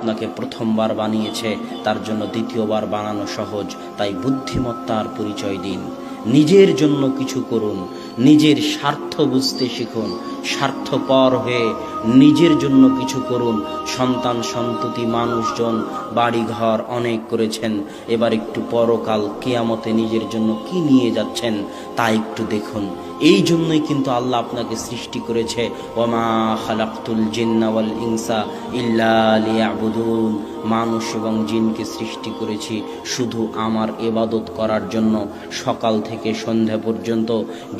আপনাকে প্রথমবার বানিয়েছে, তার জন্য দ্বিতীয়বার বানানো সহজ। তাই বুদ্ধিমত্তার পরিচয় দিন, নিজের জন্য কিছু করুন, নিজের স্বার্থ বুঝতে শিখুন, স্বার্থপর হয়ে নিজের জন্য কিছু করুন। সন্তান সন্ততি মানুষজন বাড়িঘর অনেক করেছেন, এবার একটু পরকাল কিয়ামতে নিজের জন্য কি নিয়ে যাচ্ছেন তা একটু দেখুন। এই জন্যই কিন্তু আল্লাহ আপনাকে সৃষ্টি করেছে, ওমা খালাকতুল জিন্না ওয়াল ইনসা ইল্লা লিয়াবুদুন, মানুষ এবং জিনকে সৃষ্টি করেছি শুধু আমার ইবাদত করার জন্য। সকাল থেকে সন্ধ্যা পর্যন্ত,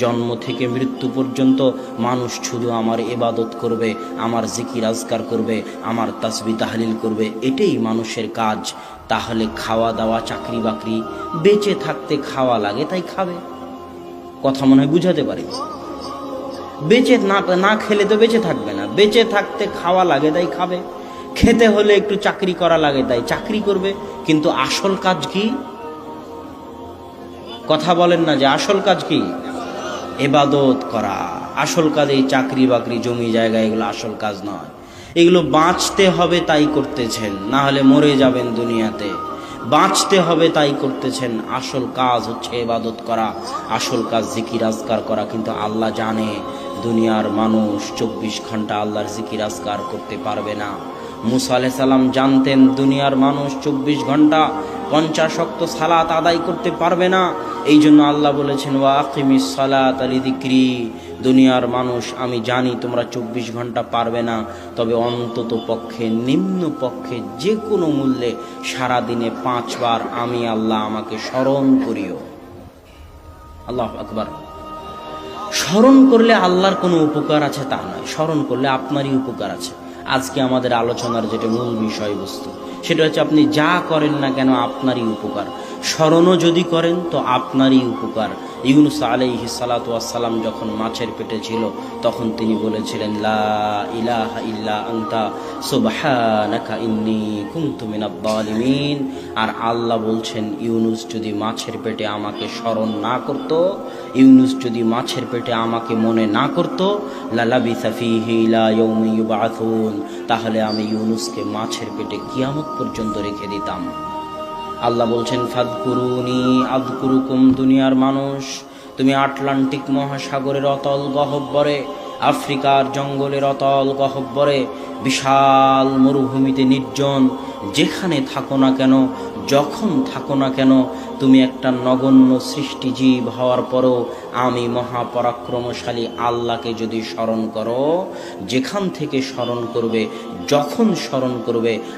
জন্ম থেকে মৃত্যু পর্যন্ত মানুষ শুধু আমার ইবাদত করবে, আমার জিকির আজকার করবে, আমার তাসবিহ তাহলিল করবে, এটাই মানুষের কাজ। তাহলে খাওয়া দাওয়া, চাকরি বাকরি, বেঁচে থাকতে খাওয়া লাগে তাই খাবে। কথা মনে হয় বুঝাতে পারি? বেঁচে না খেলে তো বেঁচে থাকবে না। বেঁচে থাকতে খাওয়া লাগে তাই খাবে, খেতে হলে একটু চাকরি করা লাগে তাই চাকরি করবে। কিন্তু আসল কাজ কি? কথা বলেন না যে আসল কাজ কি? ইবাদত করা। আসল কাজ এই চাকরি বাকরি, জমি জায়গা, এগুলো আসল কাজ নয়। এগুলো বাঁচতে হবে তাই করতেছেন, না হলে মরে যাবেন দুনিয়াতে। বাঁচতে হবে তাই করতেছেন। আসল কাজ হচ্ছে ইবাদত করা, আসল কাজ জিকির আজকার করা। কিন্তু আল্লাহ জানে দুনিয়ার মানুষ 24 ঘন্টা আল্লাহর জিকির আজকার করতে পারবে না। মুসা আলাইহিস সালাম জানতেন দুনিয়ার মানুষ 24 ঘন্টা 50 ওয়াক্ত সালাত আদায় করতে পারবে না। এই জন্য আল্লাহ বলেছেন, ওয়া আকিমিস সালাতা লিযিকরি, দুনিয়ার মানুষ আমি জানি তোমরা 24 ঘন্টা পারবে না, তবে অন্তত পক্ষে নিম্ন পক্ষে যে কোনো মূল্যে সারাদিনে 5 বার আমি আল্লাহ আমাকে স্মরণ করিও। আল্লাহু আকবার। স্মরণ করলে আল্লাহর কোনো উপকার আছে তা নয়, স্মরণ করলে আপনারই উপকার আছে। আজকে আমাদের আলোচনার যেটা মূল বিষয়বস্তু, সেটা হচ্ছে আপনি যা করেন না কেন আপনারই উপকার। স্মরণও যদি করেন তো আপনারই উপকার। ইউনূস আলাইহিস সালাতু ওয়াস সালাম যখন মাছের পেটে ছিল, তখন তিনি বলেছিলেন, লা ইলাহা ইল্লা আনতা সুবহানাকা ইন্নী কুনতু মিনাজ জালিমিন। আর আল্লাহ বলছেন, ইউনূস যদি মাছের পেটে আমাকে স্মরণ না করত, ইউনূস যদি মাছের পেটে আমাকে মনে না করত, লালাবিসা ফীহি ইলা ইয়াউমি ইউবআসুন, তাহলে আমি ইউনূসকে মাছের পেটে কিয়ামত পর্যন্ত রেখে দিতাম। আল্লাহ বলছেন, ফাদকুরুনি আযকুরুকুম। দুনিয়ার মানুষ, তুমি আটলান্টিক মহাসাগরের অতল গহ্বরে, আফ্রিকার জঙ্গলের অতল গহ্বরে, বিশাল মরুভূমিতে নির্জন যেখানে থাকো না কেন, যখন থাকো না কেন, তুমি একটা নগণ্য সৃষ্টিজীব হওয়ার পরও আমি মহাপরাক্রমশালী আল্লাহকে যদি স্মরণ করো, যেখান থেকে স্মরণ করবে, যখন স্মরণ করবে,